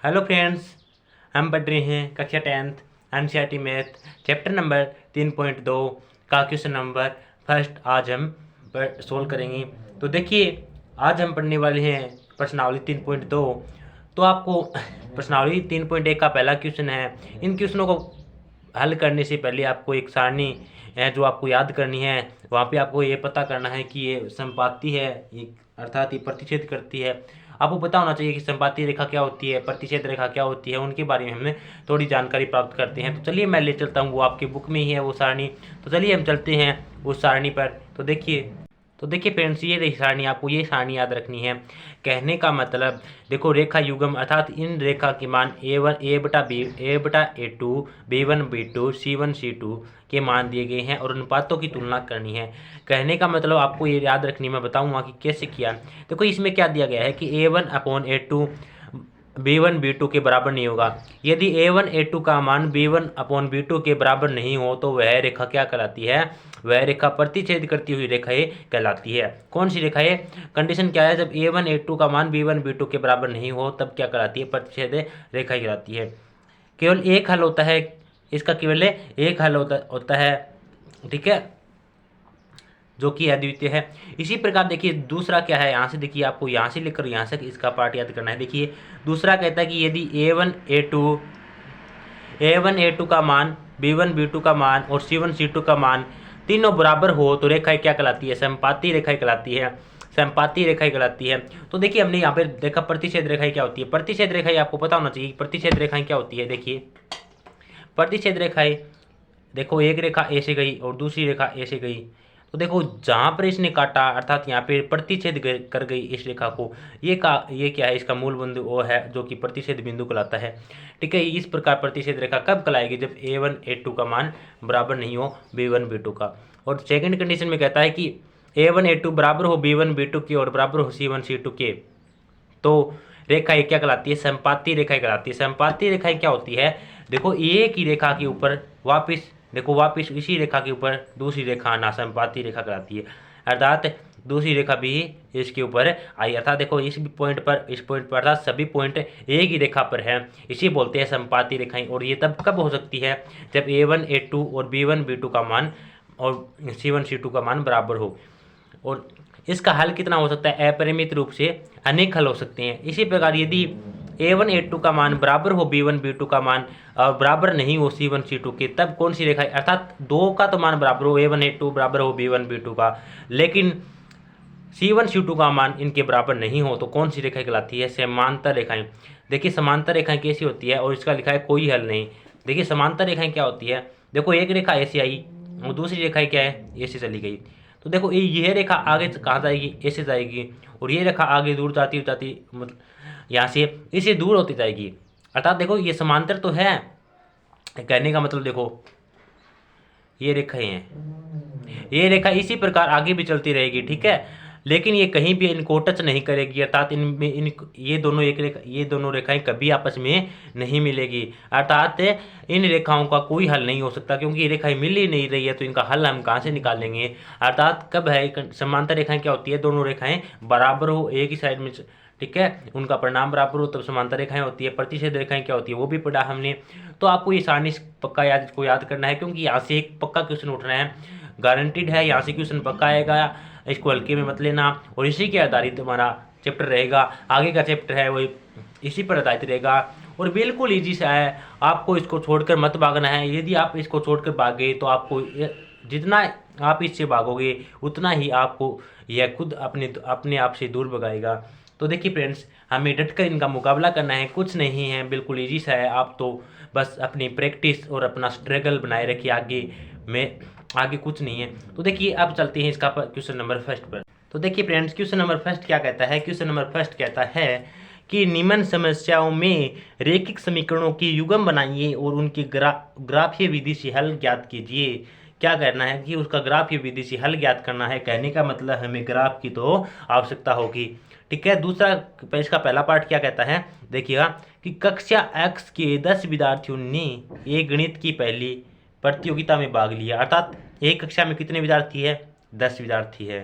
Hello friends, हम पढ़ रहे हैं कक्षा 10th NCERT math chapter number 3.2 का क्वेश्चन नंबर फर्स्ट आज हम सोल्व करेंगे। तो देखिए, आज हम पढ़ने वाले हैं प्रश्नावली 3.2। तो आपको प्रश्नावली 3.1 का पहला क्वेश्चन है। इन क्वेश्चनों को हल करने से पहले आपको एक सारणी है जो आपको याद करनी है। वहाँ पे आपको ये पता करना है कि ये संपाती है, ये अर्थात ये प्रतिच्छेद करती है। आपको पता होना चाहिए कि संपाती रेखा क्या होती है, प्रतिच्छेद रेखा क्या होती है, उनके बारे में हमने थोड़ी जानकारी प्राप्त करते हैं। तो चलिए मैं ले चलता हूँ, वो आपकी बुक में ही है वो सारणी। तो चलिए हम चलते हैं उस सारणी पर। तो देखिए फ्रेंड्स, ये रही सारणी, आपको ये सारणी याद रखनी है। कहने का मतलब देखो, रेखा युग्म अर्थात इन रेखा के मान a1 a/a2 b1 b2 c1 c2 के मान दिए गए हैं और अनुपातों की तुलना करनी है। कहने का मतलब आपको ये याद रखनी, मैं बताऊंगा कि कैसे किया। देखो इसमें क्या दिया गया है कि a1/a2 b1 b2 के बराबर नहीं होगा। यदि a1 a2 का मान b1/b2 के बराबर नहीं हो तो वह रेखा क्या कहलाती है? वह रेखा प्रतिच्छेद करती हुई रेखाएं कहलाती है। कौन सी रेखा है? कंडीशन क्या है? जब a1 a2 का मान b1 b2 के बराबर नहीं हो तब क्या कहलाती है? प्रतिच्छेद रेखा कहलाती है। केवल एक हल होता है इसका, केवल एक हल होता है, ठीक है, जो कि अद्वितीय है। इसी प्रकार देखिए दूसरा क्या है, यहाँ से देखिए, आपको यहाँ से लेकर यहाँ से इसका पार्ट याद करना है। देखिए दूसरा कहता है कि यदि a1 a2 का मान b1 b2 का मान और c1 c2 का मान तीनों बराबर हो तो रेखा क्या कहलाती है? संपाती रेखा कहलाती है। संपाती रेखा कहलाती है। तो देखिए हमने यहाँ पे देखा प्रतिच्छेद रेखाएं क्या होती है। प्रतिच्छेद रेखाएं आपको पता होना चाहिए प्रतिच्छेद रेखाएं क्या होती है। देखिए प्रतिच्छेद रेखाएं, देखो एक रेखा ऐसे गई और दूसरी रेखा ऐसे गई, तो देखो जहाँ पर इसने काटा अर्थात यहाँ पे प्रतिच्छेद कर गई इस रेखा को, ये क्या है? इसका मूल बिंदु वो है जो कि प्रतिच्छेद बिंदु कहलाता है। ठीक है, इस प्रकार प्रतिच्छेद रेखा कब कहलाएगी? जब a1 a2 का मान बराबर नहीं हो b1 b2 का। और सेकंड कंडीशन में कहता है कि a1 a2 बराबर हो b1 b2 के और बराबर हो c1 c2 के, तो रेखा क्या कहलाती है? संपाती रेखा कहलाती है। संपाती रेखा क्या होती है? देखो एक ही रेखा के ऊपर वापिस इसी रेखा के ऊपर दूसरी रेखा आना संपाती रेखा कहलाती है। अर्थात दूसरी रेखा भी इसके ऊपर आई, अर्थात देखो इस पॉइंट पर अर्थात सभी पॉइंट एक ही रेखा पर है, इसी बोलते हैं संपाती रेखाएं। और ये तब कब हो सकती है? जब a1 a2 और b1 b2 का मान और c1 c2 का मान बराबर हो। और इसका हल कितना हो सकता है? अपरिमित रूप से अनेक हल हो सकते हैं। इसी प्रकार यदि a1 a2 का मान बराबर हो b1 b2 का मान और बराबर नहीं हो c1 c2 के, तब कौन सी रेखा है? अर्थात दो का तो मान बराबर हो, a1 a2 बराबर हो b1 b2 का, लेकिन c1 c2 का मान इनके बराबर नहीं हो तो कौन सी रेखा कहलाती है? समांतर रेखाएं। देखिए समांतर रेखाएं कैसी होती है और इसका लिखा है कोई हल नहीं। देखिए समांतर रेखाएं क्या होती है? देखो एक रेखा ऐसी आई और दूसरी रेखा क्या है? ऐसे चली गई, तो देखो यह रेखा आगे कहाँ जाएगी? ऐसे जाएगी, और ये रेखा आगे दूर जाती मतलब यहाँ से इसे दूर होती जाएगी। अर्थात देखो ये समांतर तो है, कहने का मतलब देखो ये रेखाएं हैं, ये रेखा इसी प्रकार आगे भी चलती रहेगी, ठीक है, लेकिन ये कहीं भी इनको टच नहीं करेगी। अर्थात इनमें ये दोनों रेखाएं कभी आपस में नहीं मिलेगी। अर्थात इन रेखाओं का कोई हल नहीं हो सकता, क्योंकि ये रेखाएं मिल ही नहीं रही है, तो इनका हल हम कहाँ से निकालेंगे? अर्थात कब है समांतर रेखाएं क्या होती है? दोनों रेखाएं बराबर हो एक ही साइड में, ठीक है, उनका परिणाम बराबर हो तब समांतर रेखाएं होती है। प्रतिच्छेद रेखाएं क्या होती है वो भी पढ़ा हमने। तो आपको ये सारणी पक्का याद करना है, क्योंकि यहाँ से एक पक्का क्वेश्चन उठ रहा है, गारंटीड है, यहाँ से क्वेश्चन पक्का आएगा, इसको हल्के में मत लेना। और इसी के आधारित हमारा चैप्टर रहेगा, आगे का चैप्टर है वही इसी पर आधारित रहेगा और बिल्कुल ईजी सा है। आपको इसको छोड़कर मत भागना है। यदि आप इसको छोड़कर भागे तो आपको जितना आप इससे भागोगे उतना ही आपको यह खुद अपने आप से दूर भगाएगा। तो देखिए फ्रेंड्स, हमें डटकर इनका मुकाबला करना है, कुछ नहीं है, बिल्कुल ईजी सा है। आप तो बस अपनी प्रैक्टिस और अपना स्ट्रगल बनाए रखिए, आगे कुछ नहीं है। तो देखिए अब चलते हैं इसका क्वेश्चन नंबर फर्स्ट पर। तो देखिए फ्रेंड्स, क्वेश्चन नंबर फर्स्ट क्या कहता है? क्वेश्चन नंबर फर्स्ट कहता है कि निम्न समस्याओं में रैखिक समीकरणों की युग्म बनाइए और उनकी ग्राफीय विधि से हल ज्ञात कीजिए। क्या करना है कि उसका ग्राफीय विधि से हल ज्ञात करना है। कहने का मतलब हमें ग्राफ की तो आवश्यकता होगी, ठीक है। दूसरा इसका पहला पार्ट क्या कहता है? देखिएगा कि कक्षा x के 10 विद्यार्थियों ने एक गणित की पहली प्रतियोगिता में भाग लिया। अर्थात एक कक्षा में कितने विद्यार्थी है? 10 विद्यार्थी है।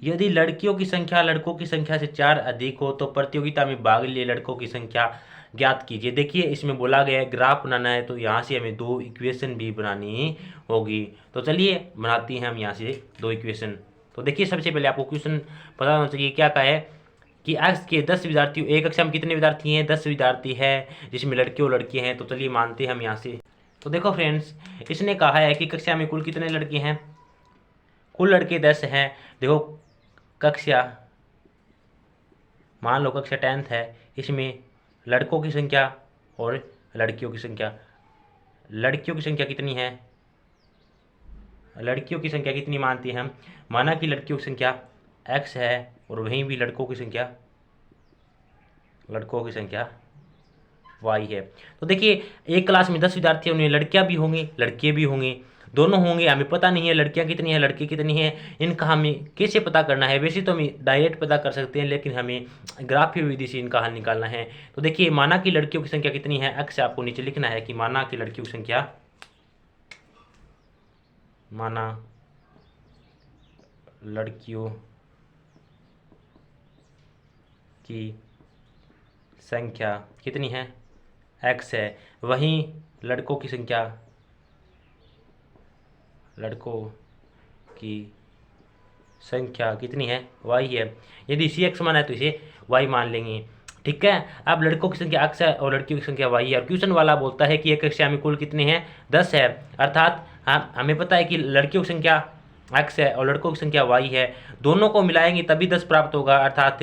यदि लड़कियों की संख्या लड़कों की संख्या से 4 अधिक हो तो प्रतियोगिता में भाग लिए लड़कों की संख्या ज्ञात कीजिए। देखिए इसमें बोला गया है ग्राफ बनाना है, तो यहाँ से हमें 2 इक्वेशन भी बनानी होगी। तो चलिए बनाती हैं हम यहाँ से 2 इक्वेशन। तो देखिए सबसे पहले आपको क्वेश्चन पता होना चाहिए क्या कहा है कि एक्स के 10 विद्यार्थी, एक कक्षा में कितने विद्यार्थी हैं, 10 विद्यार्थी है, जिसमें लड़के और लड़कियां हैं। तो चलिए मानते हैं हम यहाँ से। तो देखो फ्रेंड्स, इसने कहा है कि कक्षा में कुल कितने लड़के हैं, कुल लड़के 10 हैं। देखो कक्षा, मान लो कक्षा 10th है, इसमें लड़कों की संख्या और लड़कियों की संख्या, लड़कियों की संख्या कितनी है, लड़कियों की संख्या कितनी मानते हैं हम, माना कि लड़कियों की संख्या x है और वहीं भी लड़कों की संख्या y है। तो देखिए एक क्लास में 10 विद्यार्थी होंगे, लड़कियां भी होंगी लड़के भी होंगे, दोनों होंगे। हमें पता नहीं है लड़कियां कितनी है लड़के कितनी है, इनका हमें कैसे पता करना है। वैसे तो हम डायरेक्ट पता कर सकते हैं, लेकिन हमें ग्राफीय विधि से इनका हल निकालना है। तो देखिए माना कि लड़कियों की संख्या कितनी है, x आपको नीचे लिखना है कि माना कि लड़कियों की संख्या, माना लड़कियों की संख्या कितनी है, x है, वहीं लड़कों की संख्या, लड़कों की संख्या कितनी है, y है। यदि इसी x माना है तो इसे y मान लेंगे, ठीक है। अब लड़कों की संख्या x है और लड़कियों की संख्या y है, और क्वेश्चन वाला बोलता है कि एक कक्षा में कुल कितने हैं, 10 है। अर्थात हमें पता है कि लड़कियों की संख्या x है और लड़कों की संख्या y है, दोनों को मिलाएंगे तभी 10 प्राप्त होगा। अर्थात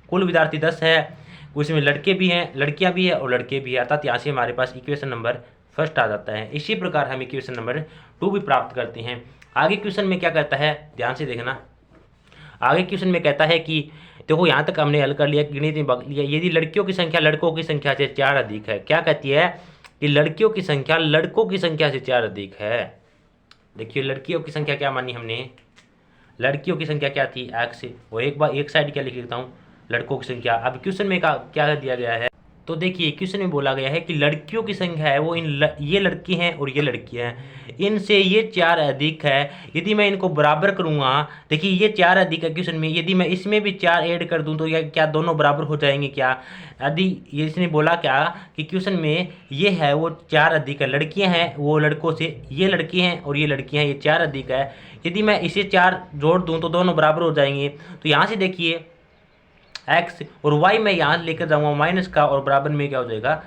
कुल विद्यार्थी 10 है, उसमें लड़के भी हैं, लड़कियां भी है और लड़के भी है। अर्थात यहाँ से हमारे पास इक्वेशन नंबर फर्स्ट आ जाता है। इसी प्रकार हम इक्वेशन नंबर 2 भी प्राप्त करते हैं। आगे क्वेश्चन में क्या कहता है, ध्यान से देखना। आगे क्वेश्चन में कहता है कि देखो यहाँ तक हमने हल कर लिया, गिनती में भाग लिया। यदि लड़कियों की संख्या लड़कों की संख्या से 4 अधिक है, क्या कहती है कि लड़कियों की संख्या लड़कों की संख्या से 4 अधिक है। देखिए लड़कियों की संख्या क्या मानी हमने, लड़कियों की संख्या क्या थी, x, वो एक बार एक साइड क्या लिख लेता हूँ, लड़कों की संख्या। अब क्वेश्चन में क्या दिया गया है, तो देखिए क्वेश्चन में बोला गया है कि लड़कियों की संख्या है वो ये लड़की हैं और ये लड़कियां हैं, इनसे ये 4 अधिक है। यदि मैं इनको बराबर करूंगा, देखिए ये 4 अधिक है क्वेश्चन में, यदि मैं इसमें भी 4 ऐड कर दूं तो क्या दोनों बराबर हो जाएंगे क्या। यदि ये इसने बोला क्या कि क्वेश्चन में ये है वो 4 अधिक है, लड़कियां हैं वो लड़कों से, ये लड़के हैं और ये लड़कियां हैं, ये 4 अधिक है। यदि मैं इसे 4 जोड़ दूँ तो दोनों बराबर हो जाएंगे। तो यहाँ से देखिए x और y मैं यहाँ लेकर जाऊँगा माइनस का, और बराबर में क्या हो जाएगा,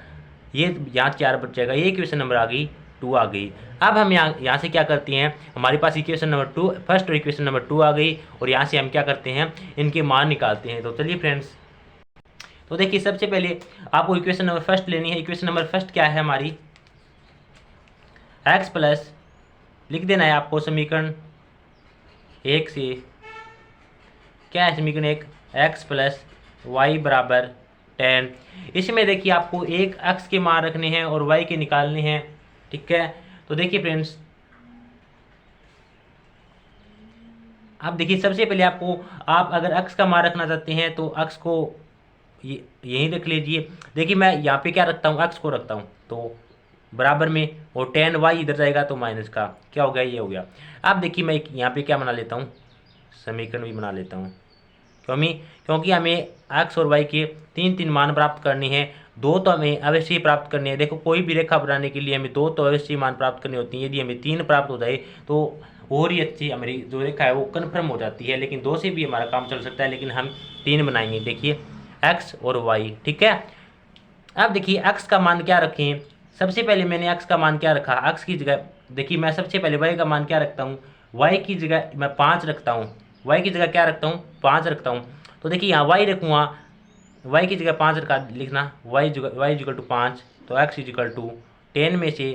ये यहाँ 4 बच जाएगा। ये इक्वेशन नंबर आ गई 2 आ गई। अब हम यहाँ से क्या करते हैं, हमारे पास इक्वेशन नंबर 2 फर्स्ट और इक्वेशन नंबर 2 आ गई, और यहाँ से हम क्या करते हैं, इनके मान निकालते हैं। तो चलिए फ्रेंड्स, तो देखिए सबसे पहले आपको इक्वेशन नंबर फर्स्ट लेनी है। इक्वेशन नंबर फर्स्ट क्या है हमारी, x प्लस, लिख देना है आपको समीकरण 1 से, क्या है समीकरण 1, x प्लस वाई बराबर 10। इसमें देखिए आपको एक x के मान रखने हैं और y के निकालने हैं, ठीक है। तो देखिए फ्रेंड्स, अब देखिए सबसे पहले आपको, आप अगर x का मान रखना चाहते हैं तो x को यहीं रख लीजिए। देखिए मैं यहाँ पे क्या रखता हूँ, x को रखता हूँ, तो बराबर में, और 10y इधर जाएगा तो माइनस का क्या हो गया, ये हो गया। अब देखिए मैं यहाँ पे क्या बना लेता हूँ, समीकरण भी बना लेता हूँ, क्योंकि हमें x और y के 3 मान प्राप्त करने हैं, 2 तो हमें अवश्य प्राप्त करने हैं। देखो कोई भी रेखा बनाने के लिए हमें 2 तो अवश्य मान प्राप्त करनी होती हैं। यदि हमें 3 प्राप्त हो जाए तो और ही अच्छी हमारी जो रेखा है वो कन्फर्म हो जाती है, लेकिन 2 से भी हमारा काम चल सकता है, लेकिन हम 3 बनाएंगे। देखिए x और y, ठीक है। अब देखिए x का मान क्या रखें, सबसे पहले मैंने x का मान क्या रखा, x की जगह देखिए मैं सबसे पहले y का मान क्या रखता हूँ, y की जगह मैं 5 रखता हूँ, y की जगह क्या रखता हूँ, 5 रखता हूँ। तो देखिए यहाँ y रखूँगा, y की जगह 5 रखा, लिखना y इक्वल टू 5, तो x इक्वल टू 10 में से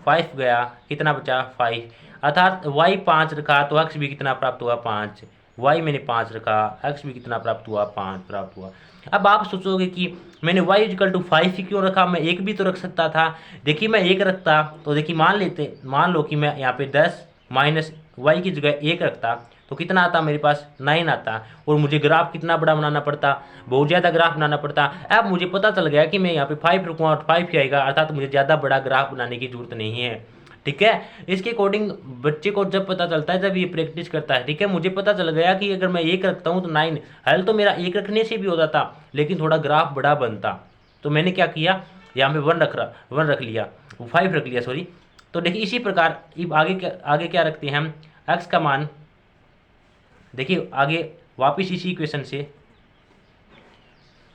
5 गया, कितना बचा 5। अर्थात y 5 रखा तो x भी कितना प्राप्त हुआ 5, y मैंने 5 रखा, x भी कितना प्राप्त हुआ 5 प्राप्त हुआ। अब आप सोचोगे कि मैंने y इक्वल टू 5 ही क्यों रखा, मैं 1 भी तो रख सकता था। देखिए मैं 1 रखता तो देखिए मान लो कि मैं यहाँ पे 10 माइनस y की जगह 1 रखता तो कितना आता मेरे पास, 9 आता, और मुझे ग्राफ कितना बड़ा बनाना पड़ता, बहुत ज़्यादा ग्राफ बनाना पड़ता। अब मुझे पता चल गया कि मैं यहाँ पे 5 रखूँगा और 5 ही आएगा, अर्थात मुझे ज़्यादा बड़ा ग्राफ बनाने की जरूरत नहीं है, ठीक है। इसके अकॉर्डिंग बच्चे को जब पता चलता है, जब ये प्रैक्टिस करता है, ठीक है, मुझे पता चल गया कि अगर मैं 1 रखता हूँ तो 9, हल तो मेरा 1 रखने से भी होता था, लेकिन थोड़ा ग्राफ बड़ा बनता। तो मैंने क्या किया, यहाँ पे 1 रख लिया, 5 रख लिया, सॉरी। तो देखिए इसी प्रकार आगे क्या रखते हैं हम, एक्स का मान, देखिए आगे वापिस इसी इक्वेशन से,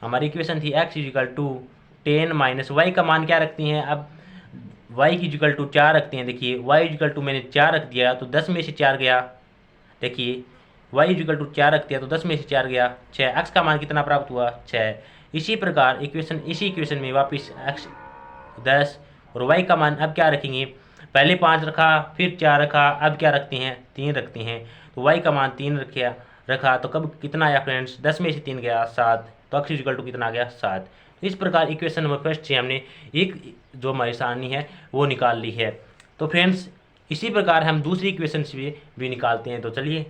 हमारी इक्वेशन थी x equal to 10 minus y का मान क्या रखती हैं, अब y की इजिकल टू 4 रखते हैं। देखिए y इजिकल टू मैंने 4 रख दिया तो 10 में से 4 गया, देखिए y इजिकल टू 4 रख दिया तो 10 में से 4 गया 6, x का मान कितना प्राप्त हुआ 6। इसी प्रकार इसी इक्वेशन में वापस x 10 और y का मान अब क्या रखेंगे, पहले 5 रखा फिर 4 रखा, अब क्या रखते हैं 3 रखते हैं, तो y का मान 3 रखा तो कब कितना आया फ्रेंड्स, 10 में से 3 गया 7, तो x इक्वल टू कितना आ गया 7। तो इस प्रकार इक्वेशन नंबर फर्स्ट से हमने एक जो हमारी सारणी है वो निकाल ली है। तो फ्रेंड्स इसी प्रकार हम दूसरी इक्वेशन से भी निकालते हैं। तो चलिए,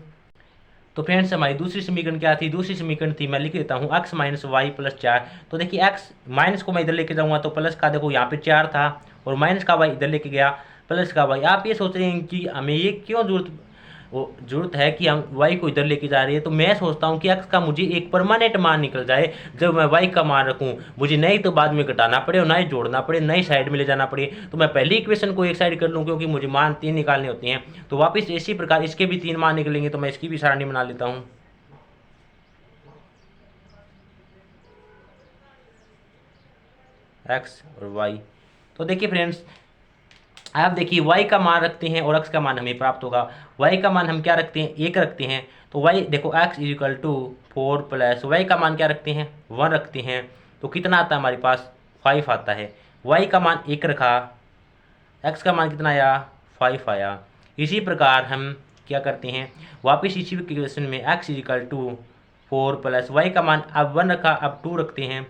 तो फ्रेंड्स हमारी दूसरी समीकरण क्या थी, दूसरी समीकरण थी, मैं लिख देता हूँ x माइनस वाई प्लस 4। तो देखिए x माइनस को मैं इधर लेके जाऊँगा तो प्लस का, देखो यहाँ पे 4 था और माइनस का y इधर लेके गया प्लस का y। आप ये सोच रहे हैं कि हमें ये क्यों जरूरत है कि हम y को इधर लेके जा रही है। तो मैं सोचता हूँ कि x का मुझे एक परमानेंट मान निकल जाए, जब मैं y का मान रखूँ मुझे नहीं तो बाद में घटाना पड़े और ना ही जोड़ना पड़े, नई साइड में ले जाना पड़े। तो मैं पहली इक्वेशन को एक साइड कर लूँ क्योंकि मुझे मान 3 निकालने होते हैं। तो वापस इसी प्रकार इसके भी 3 मान निकलेंगे, तो मैं इसकी भी सारणी बना लेता हूँ। x और y, तो देखिए फ्रेंड्स आप देखिए y का मान रखते हैं और x का मान हमें प्राप्त होगा। y का मान हम क्या रखते हैं, 1 रखते हैं, तो y देखो x equal to 4 plus y का मान क्या रखते हैं 1 रखते हैं, तो कितना आता है हमारे पास 5 आता है। y का मान 1 रखा, x का मान कितना आया 5 आया। इसी प्रकार हम क्या करते हैं, वापस इसी इक्वेशन में x equal to 4 plus y का मान अब 1 रखा, अब 2 रखते हैं,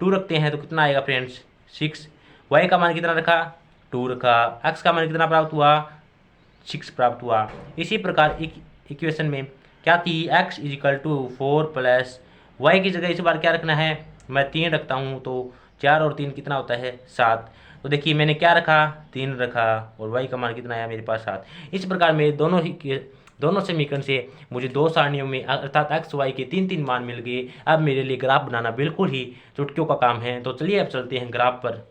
2 रखते हैं तो कितना आएगा फ्रेंड्स 6। y का मान कितना रखा 2 रखा, x का मान कितना प्राप्त हुआ 6 प्राप्त हुआ। इसी प्रकार इक्वेशन में क्या थी, x equal to 4 plus y की जगह इस बार क्या रखना है, मैं 3 रखता हूँ, तो 4 और 3 कितना होता है 7। तो देखिए मैंने क्या रखा 3 रखा और y का मान कितना आया मेरे पास 7। इस प्रकार में दोनों समीकरण से मुझे 2 सारणियों में अर्थात x y के 3 मान मिल गए। अब मेरे लिए ग्राफ बनाना बिल्कुल ही चुटकियों का काम है। तो चलिए अब चलते हैं ग्राफ पर।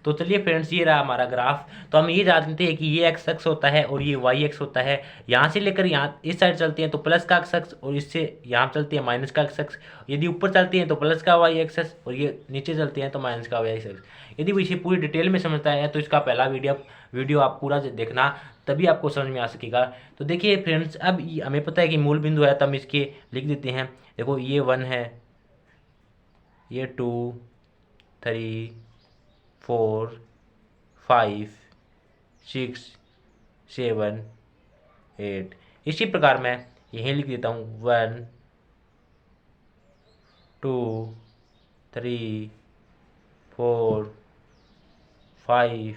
तो चलिए फ्रेंड्स ये रहा हमारा ग्राफ। तो हम ये जानते हैं कि ये एक्स एक्स होता है और ये वाई एक्स होता है। यहाँ से लेकर यहाँ इस साइड चलते हैं तो प्लस का एक्स एक्स और इससे यहाँ चलते हैं माइनस का एक्स एक्स। यदि ऊपर चलते हैं तो प्लस का वाई एक्स एक्स और ये नीचे चलते हैं तो माइनस का वाई एक्स एक्स। यदि वो इसे पूरी डिटेल में समझता है तो इसका पहला वीडियो आप पूरा देखना, तभी आपको समझ में आ सकेगा। तो देखिए फ्रेंड्स अब हमें पता है कि मूल बिंदु है, तो हम इसके लिख देते हैं। देखो ये 1 है, ये 2 3 4 5 6 7 8। इसी प्रकार मैं यहीं लिख देता हूँ 1 2 3 4 5।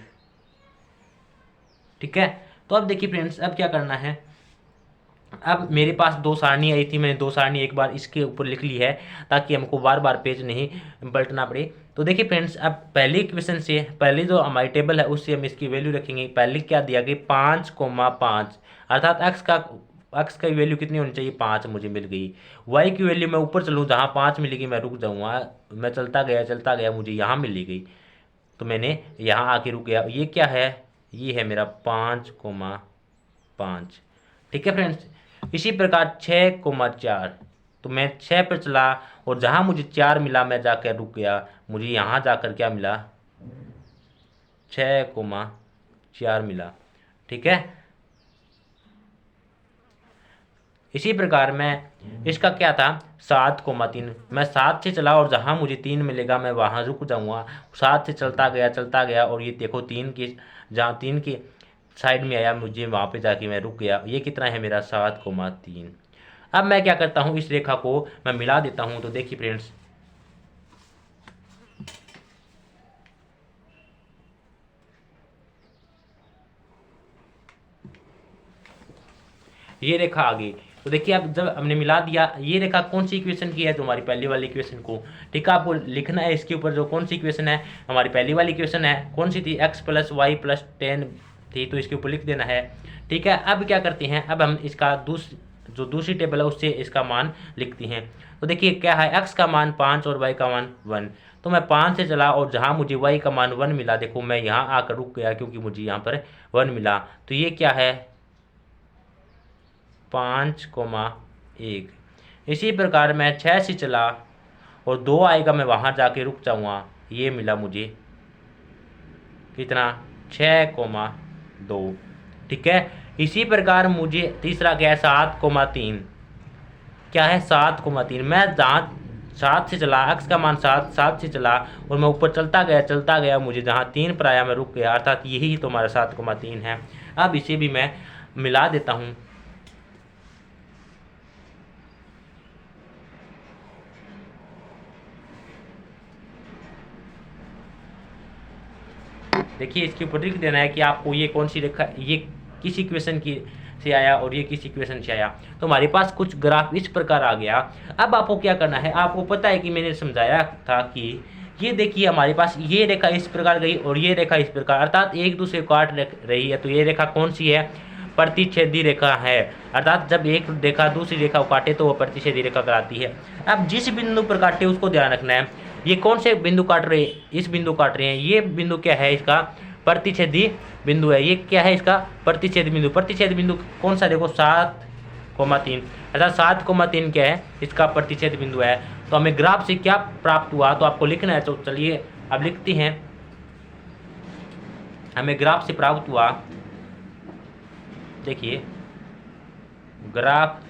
ठीक है। तो अब देखिए फ्रेंड्स अब क्या करना है, अब मेरे पास 2 सारणी आई थी, मैंने 2 सारणी एक बार इसके ऊपर लिख ली है ताकि हमको बार बार पेज नहीं पलटना पड़े। तो देखिए फ्रेंड्स अब पहली इक्वेशन से पहले जो हमारी टेबल है उससे हम इसकी वैल्यू रखेंगे। पहले क्या दिया गया 5,5 अर्थात एक्स का वैल्यू कितनी होनी चाहिए 5 मुझे मिल गई। वाई की वैल्यू मैं ऊपर चलूँ जहाँ 5 मिलेगी मैं रुक जाऊँगा, मैं चलता गया मुझे यहाँ मिल गई, तो मैंने यहाँ आके रुक गया। ये क्या है, ये है मेरा 5,5। ठीक है फ्रेंड्स। इसी प्रकार 6,4, तो मैं 6 पर चला और जहाँ मुझे 4 मिला मैं जाकर रुक गया, मुझे यहाँ जाकर क्या मिला 6,4 मिला। ठीक है। इसी प्रकार मैं इसका क्या था 7,3, मैं 7 से चला और जहाँ मुझे 3 मिलेगा मैं वहाँ रुक जाऊँगा। 7 से चलता गया और ये देखो 3 के जहाँ 3 के साइड में आया मुझे वहाँ पे जाके मैं रुक गया। ये कितना है मेरा 7,3। अब मैं क्या करता हूँ इस रेखा को मैं मिला देता हूँ। तो देखिए फ्रेंड्स ये रेखा आ गई। तो देखिए अब जब हमने मिला दिया, ये रेखा कौन सी इक्वेशन की है, तो हमारी पहली वाली इक्वेशन को। ठीक है, आपको लिखना है इसके ऊपर जो कौन सी इक्वेशन है, हमारी पहली वाली इक्वेशन है। कौन सी थी, x प्लस वाई प्लस 10 ठीक, तो इसके ऊपर लिख देना है। ठीक है, अब क्या करते हैं, अब हम इसका जो दूसरी टेबल है उससे इसका मान लिखते हैं। तो देखिए क्या है, x का मान 5 और y का मान 1। तो मैं 5 से चला और जहाँ मुझे y का मान 1 मिला, देखो मैं यहाँ आकर रुक गया क्योंकि मुझे यहाँ पर 1 मिला। तो ये क्या है, 5,1। इसी प्रकार मैं 6 से चला और 2 आएगा, मैं वहाँ जाके रुक जाऊँगा, ये मिला मुझे कितना, 6,2। ठीक है, इसी प्रकार मुझे तीसरा क्या है, 7,3। क्या है, 7,3। मैं जहाँ 7 से चला, x का मान 7 से चला और मैं ऊपर चलता गया, मुझे जहाँ 3 पर आया मैं रुक गया, अर्थात यही तो हमारा 7,3 है। अब इसे भी मैं मिला देता हूँ। देखिए इसके ऊपर लिख देना है कि आपको ये कौन सी रेखा, ये किस इक्वेशन की से आया और ये किस इक्वेशन से आया। तो हमारे पास कुछ ग्राफ इस प्रकार आ गया। अब आपको क्या करना है, आपको पता है कि मैंने समझाया था कि ये देखिए हमारे पास ये रेखा इस प्रकार गई और ये रेखा इस प्रकार, अर्थात एक दूसरे को काट रही है। तो ये रेखा कौन सी है, प्रतिच्छेदी रेखा है। अर्थात जब एक रेखा दूसरी रेखा को काटे तो वो प्रतिच्छेदी रेखा कहलाती है। अब जिस बिंदु पर काटे उसको ध्यान रखना है, ये कौन से बिंदु काट रहे हैं, इस बिंदु काट रहे हैं, ये बिंदु क्या है, इसका प्रतिच्छेदी बिंदु है। ये क्या है, इसका प्रतिच्छेदी बिंदु। प्रतिच्छेदी बिंदु कौन सा, देखो 7,3, अर्थात 7,3 क्या है, इसका प्रतिच्छेद बिंदु है। तो हमें ग्राफ से क्या प्राप्त हुआ, तो आपको लिखना है। तो चलिए अब लिखते हैं। हमें ग्राफ से प्राप्त हुआ, देखिए ग्राफ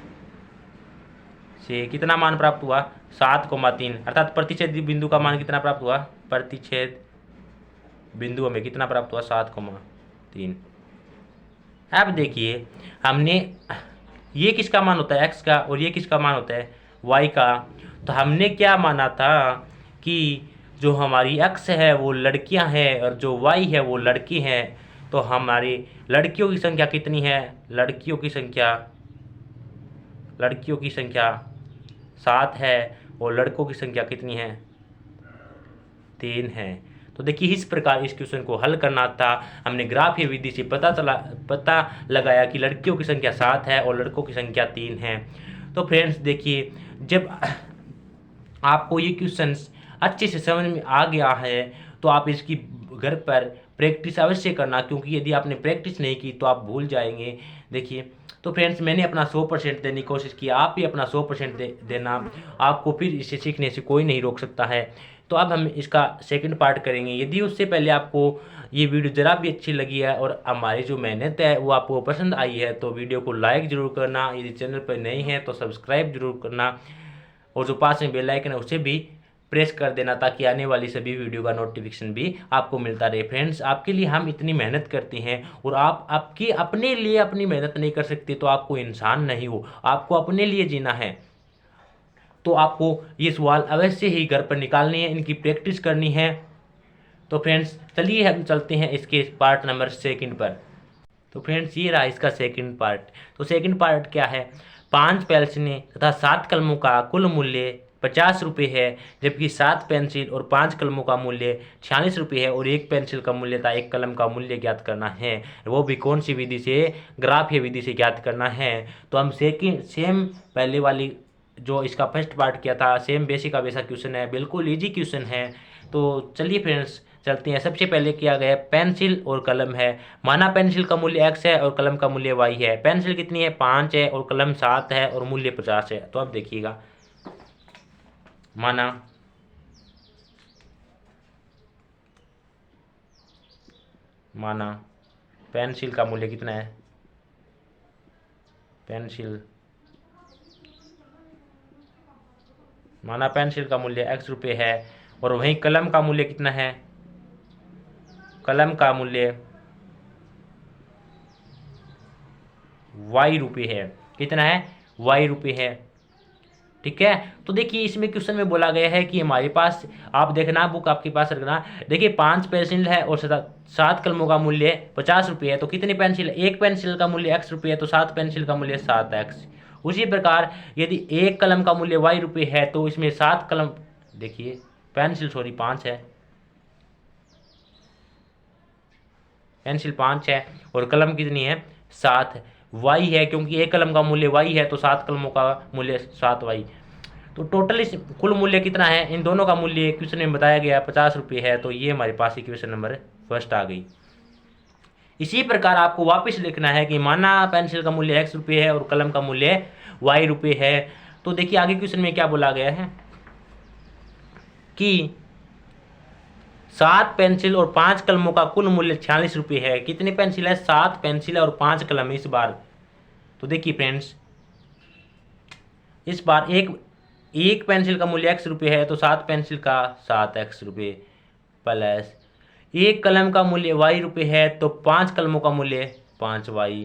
से कितना मान प्राप्त हुआ, 7,3, अर्थात प्रतिच्छेद बिंदु का मान कितना प्राप्त हुआ, प्रतिच्छेद बिंदु हमें कितना प्राप्त हुआ, 7,3। अब देखिए हमने, ये किसका मान होता है, x का, और ये किसका मान होता है, y का। तो हमने क्या माना था कि जो हमारी x है वो लड़कियां हैं और जो y है वो लड़के हैं। तो हमारी लड़कियों की संख्या कितनी है, लड़कियों की संख्या 7 है और लड़कों की संख्या कितनी है, 3 है। तो देखिए इस प्रकार इस क्वेश्चन को हल करना था। हमने ग्राफीय विधि से पता लगाया कि लड़कियों की संख्या 7 है और लड़कों की संख्या 3 है। तो फ्रेंड्स देखिए, जब आपको ये क्वेश्चन अच्छे से समझ में आ गया है तो आप इसकी घर पर प्रैक्टिस अवश्य करना, क्योंकि यदि आपने प्रैक्टिस नहीं की तो आप भूल जाएंगे। देखिए तो फ्रेंड्स मैंने अपना 100% देने की कोशिश की, आप भी अपना 100% देना, आपको फिर इसे सीखने से कोई नहीं रोक सकता है। तो अब हम इसका सेकंड पार्ट करेंगे। यदि उससे पहले आपको ये वीडियो ज़रा भी अच्छी लगी है और हमारी जो मेहनत है वो आपको पसंद आई है तो वीडियो को लाइक ज़रूर करना, यदि चैनल पर नए हैं तो सब्सक्राइब जरूर करना और जो पास में बेल आइकन है उसे भी प्रेस कर देना ताकि आने वाली सभी वीडियो का नोटिफिकेशन भी आपको मिलता रहे। फ्रेंड्स आपके लिए हम इतनी मेहनत करते हैं और आप आपकी अपने लिए अपनी मेहनत नहीं कर सकते तो आपको इंसान नहीं हो, आपको अपने लिए जीना है। तो आपको ये सवाल अवश्य ही घर पर निकालने हैं, इनकी प्रैक्टिस करनी है। तो फ्रेंड्स चलिए हम चलते हैं इसके पार्ट नंबर 2 पर। तो फ्रेंड्स ये रहा इसका सेकंड पार्ट। तो सेकंड पार्ट क्या है, 5 पेंसिलें तथा 7 कलमों का कुल मूल्य 50 रुपये है, जबकि 7 पेंसिल और 5 कलमों का मूल्य 46 रुपये है और 1 पेंसिल का मूल्य तथा 1 कलम का मूल्य ज्ञात करना है। वो भी कौन सी विधि से, ग्राफीय विधि से ज्ञात करना है। तो हम सेम पहले वाली जो इसका फर्स्ट पार्ट किया था, सेम बेसिक का वैसा क्वेश्चन है, बिल्कुल ईजी क्वेश्चन है। तो चलिए फ्रेंड्स चलते हैं। सबसे पहले किया गया पेंसिल और कलम है। माना पेंसिल का मूल्य x है और कलम का मूल्य y है। पेंसिल कितनी है, 5 है और कलम 7 है और मूल्य 50 है। तो अब देखिएगा, माना पेंसिल का मूल्य कितना है, माना पेंसिल का मूल्य x रुपये है और वहीं कलम का मूल्य कितना है, कलम का मूल्य y रुपये है। कितना है, y रुपये है। ठीक है, तो देखिए इसमें क्वेश्चन में बोला गया है कि हमारे पास, आप देखना बुक आपके पास रखना, देखिए 5 पेंसिल है और 7 कलमों का मूल्य 50 रुपये है। तो कितनी पेंसिल है, 1 पेंसिल का मूल्य x रुपये है तो 7 पेंसिल का मूल्य 7x। उसी प्रकार यदि 1 कलम का मूल्य y रुपये है तो इसमें 7 कलम, देखिए पेंसिल 5 है पेंसिल 5 है और कलम कितनी है 7 वाई है, क्योंकि एक कलम का मूल्य वाई है तो 7 कलमों का मूल्य 7 वाई। तो टोटल इस कुल मूल्य कितना है, इन दोनों का मूल्य क्वेश्चन में बताया गया 50 रुपये है। तो ये हमारे पास इक्वेशन नंबर फर्स्ट आ गई। इसी प्रकार आपको वापस लिखना है कि माना पेंसिल का मूल्य x रुपये है और कलम का मूल्य y रुपये है। तो देखिए आगे क्वेश्चन में क्या बोला गया है कि 7 पेंसिल और 5 कलमों का कुल मूल्य 46 रुपये है। कितनी पेंसिल है, 7 पेंसिल और 5 कलम इस बार। तो देखिए फ्रेंड्स, इस बार एक पेंसिल का मूल्य x रुपये है तो 7 पेंसिल का 7x रुपये प्लस एक कलम का मूल्य y रुपये है तो 5 कलमों का मूल्य 5y।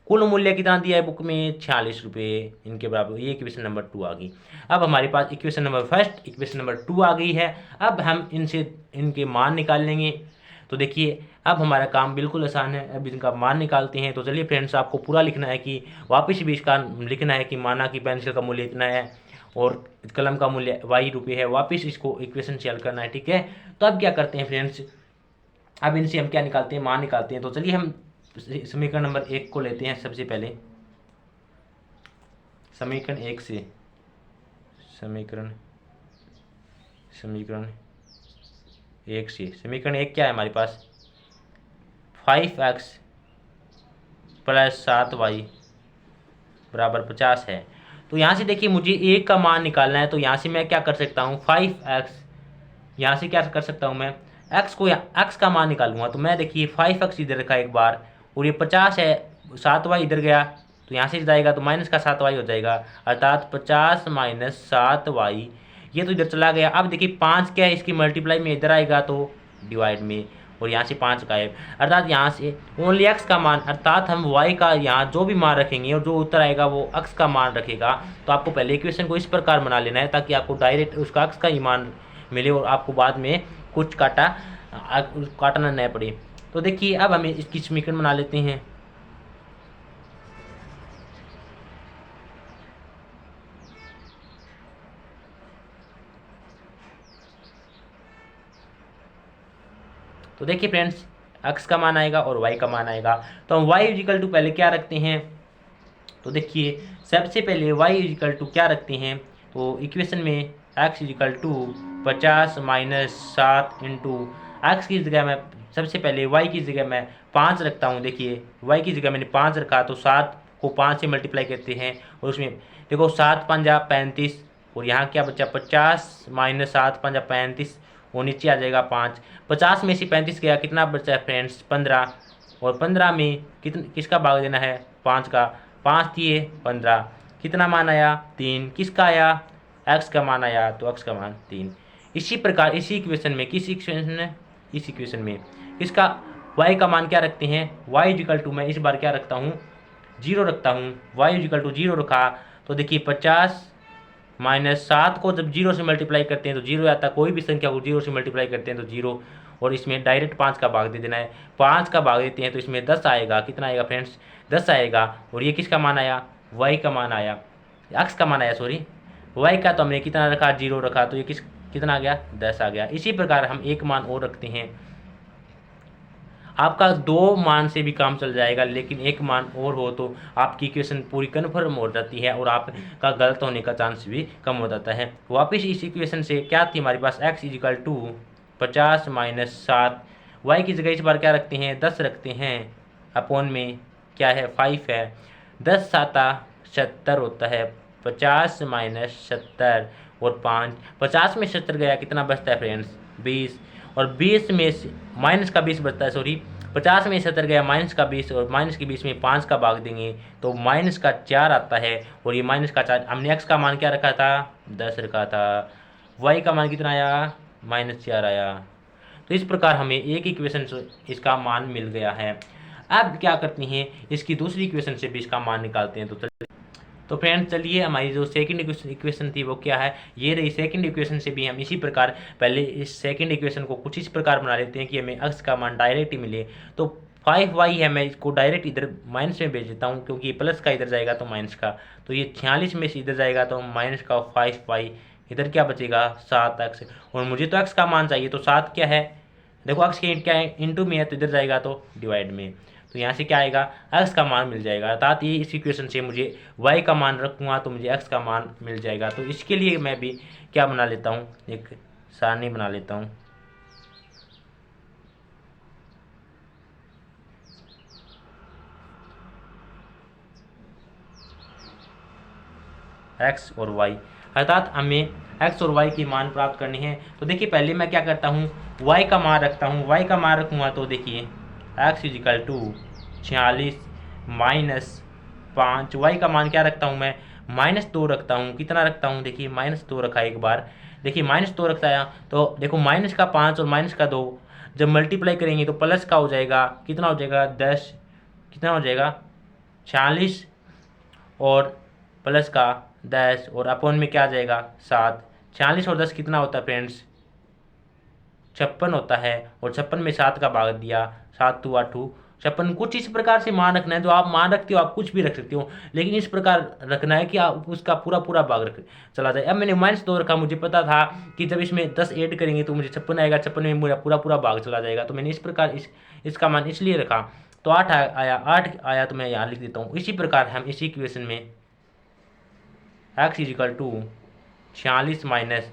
कुल मूल्य कितना दिया है बुक में, 46 रुपये, इनके बराबर। ये इक्वेशन नंबर 2 आ गई। अब हमारे पास equation number first, equation number 2 आ गई है। अब हम इनके मान निकाल लेंगे। तो देखिए अब हमारा काम बिल्कुल आसान है, अब इनका मान निकालते हैं। तो चलिए फ्रेंड्स, आपको पूरा लिखना है कि वापस भी इसका लिखना है कि माना कि पेंसिल का मूल्य इतना है और कलम का मूल्य y रुपये है, वापस इसको इक्वेशन से हल करना है, ठीक है। तो अब क्या करते हैं फ्रेंड्स, अब इनसे हम क्या निकालते हैं, मान निकालते हैं। तो चलिए हम समीकरण नंबर 1 को लेते हैं सबसे पहले। समीकरण 1 से समीकरण 1 क्या है हमारे पास, 5x प्लस 7y बराबर 50 है। तो यहाँ से देखिए मुझे एक का मान निकालना है। तो यहाँ से मैं क्या कर सकता हूँ, 5x, यहाँ से क्या कर सकता हूँ मैं, x का मान निकालूंगा। तो मैं देखिए 5x इधर रखा एक बार और ये 50 है, 7y इधर गया तो यहाँ से जाएगा तो माइनस का 7y हो जाएगा, अर्थात 50 माइनस 7y। ये तो इधर चला गया। अब देखिए 5 क्या है, इसकी मल्टीप्लाई में इधर आएगा तो डिवाइड में, और यहाँ से 5 का है, अर्थात यहाँ से ओनली x का मान, अर्थात हम y का यहाँ जो भी मान रखेंगे और जो उत्तर आएगा वो x का मान रखेगा। तो आपको पहले इक्वेशन को इस प्रकार बना लेना है ताकि आपको डायरेक्ट उसका x का ही मान मिले और आपको बाद में कुछ काटना न पड़े। तो देखिए अब हमें इसकी समीकरण बना लेते हैं। तो देखिए फ्रेंड्स, x का मान आएगा और y का मान आएगा। तो हम y इजिकल टू पहले क्या रखते हैं, तो देखिए सबसे पहले y इजिकल टू क्या रखते हैं, तो इक्वेशन में x equal to 50 minus 7 into x की जगह मैं सबसे पहले y की जगह मैं 5 रखता हूँ। देखिए y की जगह मैंने 5 रखा तो 7 को 5 से मल्टीप्लाई करते हैं और उसमें देखो 7 पंजा 35 और यहाँ क्या बचा 50 माइनस 7 पंजा 35 वो नीचे आ जाएगा 5। 50 में से 35 गया, कितना बचा है फ्रेंड्स 15, और 15 में किसका भाग देना है 5 का, 5 दिए 15, कितना मान आया 3, किसका आया x का मान आया, तो x का मान 3। इसी प्रकार इसी इक्वेशन में इस इक्वेशन में इसका y का मान क्या रखते हैं, y इजिकल टू मैं इस बार क्या रखता हूँ 0 रखता हूँ, y इजिकल टू 0 रखा। तो देखिए 50 माइनस 7 को जब 0 से मल्टीप्लाई करते हैं तो 0 आता है, कोई भी संख्या को 0 से मल्टीप्लाई करते हैं तो 0, और इसमें डायरेक्ट 5 का भाग दे देना है। 5 का भाग देते हैं तो इसमें 10 आएगा, कितना आएगा फ्रेंड्स 10 आएगा। और ये किसका मान आया, y का मान आया, x का मान आया सॉरी, y का तो हमने कितना रखा 0 रखा, तो ये कितना आ गया 10 आ गया। इसी प्रकार हम एक मान और रखते हैं। आपका 2 मान से भी काम चल जाएगा, लेकिन एक मान और हो तो आपकी इक्वेशन पूरी कन्फर्म हो जाती है और आपका गलत होने का चांस भी कम हो जाता है। वापस इस इक्वेशन से क्या थी हमारे पास, x equal to 50 minus 7, y की जगह इस बार क्या रखते हैं 10 रखते हैं, अपॉन में क्या है 5 है, 10 7 70 होता है, 50 माइनस 70 और 5, 50 में 70 गया, कितना बचता है फ्रेंड्स 20, और 20 में माइनस का 20 बचता है सॉरी, 50 में 70 गया माइनस का 20 और माइनस के 20 में 5 का भाग देंगे तो माइनस का 4 आता है। और ये माइनस का 4, हमने x का मान क्या रखा था 10 रखा था, y का मान कितना आया -4 आया। तो इस प्रकार हमें एक इक्वेशन से इसका मान मिल गया है। अब क्या करते हैं, इसकी दूसरी इक्वेशन से भी इसका मान निकालते हैं। तो फ्रेंड्स चलिए, हमारी जो सेकंड इक्वेशन थी वो क्या है, ये रही। सेकंड इक्वेशन से भी हम इसी प्रकार पहले इस सेकंड इक्वेशन को कुछ इस प्रकार बना लेते हैं कि हमें x का मान डायरेक्ट ही मिले। तो 5y है, मैं इसको डायरेक्ट इधर माइनस में भेज देता हूँ क्योंकि ये प्लस का इधर जाएगा तो माइनस का, तो ये 46 में से इधर जाएगा तो माइनस का 5y, इधर क्या बचेगा 7x, और मुझे तो x का मान चाहिए तो 7 क्या है देखो x के क्या है, इंटू में है तो इधर जाएगा तो डिवाइड में, तो यहाँ से क्या आएगा, x का मान मिल जाएगा। अर्थात ये इस इक्वेशन से मुझे y का मान रखूँगा तो मुझे x का मान मिल जाएगा। तो इसके लिए मैं भी क्या बना लेता हूँ, एक सारणी बना लेता हूँ। x और y, अर्थात हमें x और y की मान प्राप्त करनी है। तो देखिए पहले मैं क्या करता हूँ, y का मान रखता हूँ। y का मान रखूँगा तो देखिए x equal to 46 minus 5, y का मान क्या रखता हूँ मैं, -2 रखता हूँ। कितना रखता हूँ, देखिए -2 रखा एक बार, देखिए -2 रखता है तो देखो माइनस का 5 और माइनस का 2 जब मल्टीप्लाई करेंगे तो प्लस का हो जाएगा, कितना हो जाएगा 10, कितना हो जाएगा 46 और प्लस का 10 और अपॉन में क्या आ जाएगा 7। 46 और 10 कितना होता है फ्रेंड्स, 56 होता है। और 56 में 7 का भाग दिया, 7 2 8 56। कुछ इस प्रकार से मान रखना है, जो आप मान रखते हो आप कुछ भी रख सकते हो, लेकिन इस प्रकार रखना है कि आप उसका पूरा पूरा भाग रख चला जाए। अब मैंने -2 रखा, मुझे पता था कि जब इसमें 10 ऐड करेंगे तो मुझे 56 आएगा, 56 में मेरा पूरा पूरा भाग चला जाएगा। तो मैंने इस प्रकार इसका मान इसलिए रखा। तो 8 आया, 8 आया तो मैं यहाँ लिख देता हूँ। इसी प्रकार हम इसी इक्वेशन में x equal to 46 minus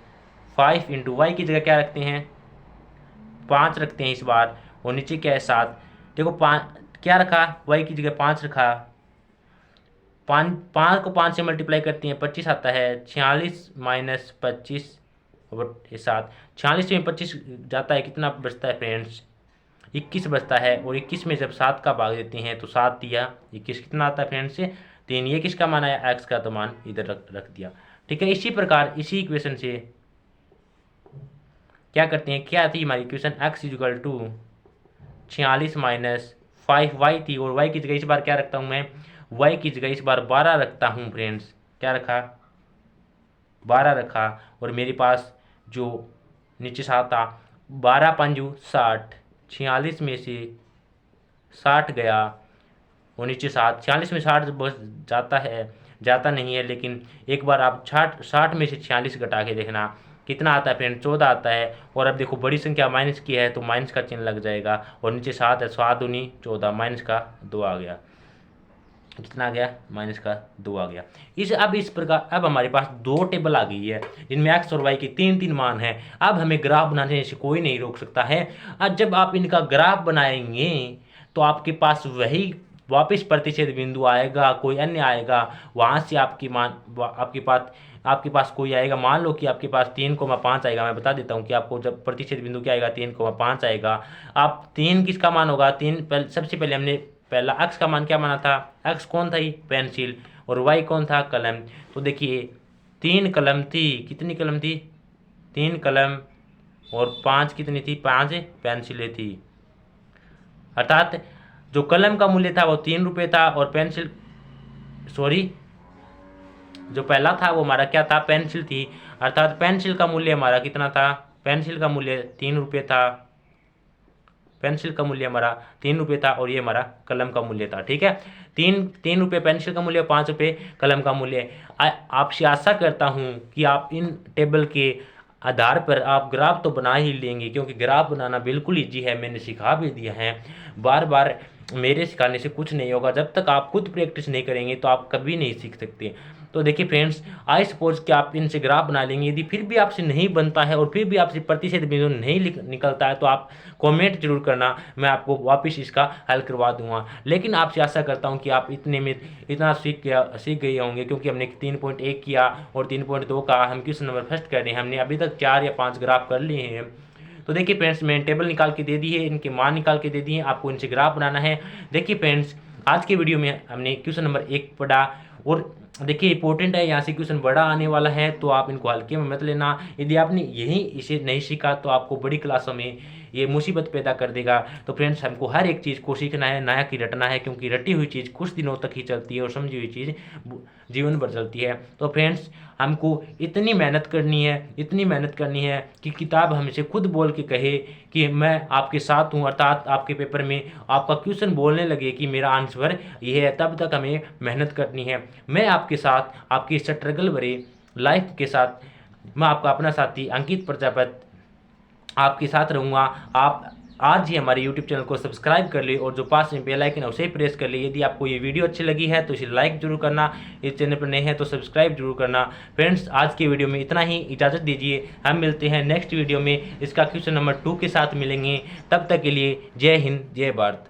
5 into y की जगह क्या रखते हैं 5 रखते हैं इस बार, और नीचे क्या है 7। देखो 5 क्या रखा, y की जगह 5 रखा, 5 को 5 से मल्टीप्लाई करते हैं 25 आता है। 46 माइनस 25 और 7, 46 में 25 जाता है, कितना बचता है फ्रेंड्स 21 बचता है। और 21 में जब 7 का भाग देते हैं तो 7 दिया 21, कितना आता है फ्रेंड्स 3। ये किसका मान आया, x का, तो मान इधर रख दिया। ठीक है, इसी प्रकार इसी इक्वेशन से क्या करते हैं, क्या थी हमारी equation, x equal to 46 minus 5y थी, और y की जगह इस बार क्या रखता हूँ मैं, y की जगह इस बार 12 रखता हूँ फ्रेंड्स। क्या रखा, 12 रखा, और मेरे पास जो नीचे 7 था, 12 पंजू 60, 46 में से 60 गया और नीचे 7, 46 में 60 बस जाता है, जाता नहीं है, लेकिन एक बार आप 60 में से 46 घटा के देखना कितना आता है फ्रेंड, 14 आता है। और अब देखो बड़ी संख्या माइनस की है तो माइनस का चिन्ह लग जाएगा, और नीचे 7 है, 7 दूनी 14, माइनस का 2 आ गया, कितना आ गया, माइनस का 2 आ गया। अब इस प्रकार अब हमारे पास 2 टेबल आ गई है जिनमें एक्स और वाई के 3 मान है। अब हमें ग्राफ बनाने से कोई नहीं रोक सकता है। आज जब आप इनका ग्राफ बनाएंगे तो आपके पास वही वापस प्रतिच्छेद बिंदु आएगा, कोई अन्य आएगा, वहाँ से आपके पास कोई आएगा। मान लो कि आपके पास 3,5 आएगा। मैं बता देता हूँ कि आपको जब प्रतिच्छेद बिंदु क्या आएगा 3,5 आएगा। आप 3 किसका मान होगा, 3 सबसे पहले हमने पहला x का मान क्या माना था, x कौन था, पेंसिल, और y कौन था, कलम। तो देखिए 3 कलम थी, कितनी कलम थी, 3 कलम, और 5 कितनी थी, 5 पेंसिलें थी। अर्थात जो कलम का मूल्य था वो 3 रुपये था, और पेंसिल जो पहला था वो हमारा क्या था, पेंसिल थी। अर्थात पेंसिल का मूल्य हमारा कितना था, पेंसिल का मूल्य 3 रुपये था, पेंसिल का मूल्य हमारा 3 रुपये था, और ये हमारा कलम का मूल्य था। ठीक है, 3 रुपये पेंसिल का मूल्य, 5 रुपये कलम का मूल्य। आपसे आशा करता हूँ कि आप इन टेबल के आधार पर आप ग्राफ तो बना ही लेंगे, क्योंकि ग्राफ बनाना बिल्कुल ईजी है, मैंने सिखा भी दिया है। बार बार मेरे सिखाने से कुछ नहीं होगा, जब तक आप खुद प्रैक्टिस नहीं करेंगे तो आप कभी नहीं सीख सकते। तो देखिए फ्रेंड्स, आई सपोज कि आप इनसे ग्राफ बना लेंगे। यदि फिर भी आपसे नहीं बनता है और फिर भी आपसे प्रतिशत बिंदु नहीं निकलता है तो आप कमेंट जरूर करना, मैं आपको वापस इसका हल करवा दूंगा। लेकिन आपसे आशा करता हूं कि आप इतने में इतना सीख गए होंगे, क्योंकि हमने 3.1 किया और 3.2 का हम क्वेश्चन नंबर फर्स्ट कर रहे हैं। हमने अभी तक 4 या 5 ग्राफ कर लिए हैं। तो देखिए फ्रेंड्स, मैंने टेबल निकाल के दे दी है, इनके मान निकाल के दे दिए, आपको इनसे ग्राफ बनाना है। देखिए फ्रेंड्स, आज के वीडियो में हमने क्वेश्चन नंबर 1 पढ़ा, और देखिए इंपॉर्टेंट है, यहाँ से क्वेश्चन बड़ा आने वाला है, तो आप इनको हल्के में मत लेना। यदि आपने इसे नहीं सीखा तो आपको बड़ी क्लासों में ये मुसीबत पैदा कर देगा। तो फ्रेंड्स, हमको हर एक चीज़ को सीखना है, नया की रटना है, क्योंकि रटी हुई चीज़ कुछ दिनों तक ही चलती है और समझी हुई चीज़ जीवन भर चलती है। तो फ्रेंड्स, हमको इतनी मेहनत करनी है कि किताब हमसे खुद बोल के कहे कि मैं आपके साथ हूँ, अर्थात आपके पेपर में आपका क्वेश्चन बोलने लगे कि मेरा आंसर ये है, तब तक हमें मेहनत करनी है। मैं आपके साथ आपकी स्ट्रगल भरे लाइफ के साथ, मैं आपका अपना साथी अंकित प्रजापति आपके साथ रहूँगा। आप आज ही हमारे YouTube चैनल को सब्सक्राइब कर ले और जो पास में बेल आइकन है उसे प्रेस कर ले। यदि आपको ये वीडियो अच्छी लगी है तो इसे लाइक जरूर करना, इस चैनल पर नए हैं तो सब्सक्राइब जरूर करना। फ्रेंड्स, आज की वीडियो में इतना ही, इजाज़त दीजिए। हम मिलते हैं नेक्स्ट वीडियो में, इसका क्वेश्चन नंबर 2 के साथ मिलेंगे। तब तक के लिए जय हिंद, जय भारत।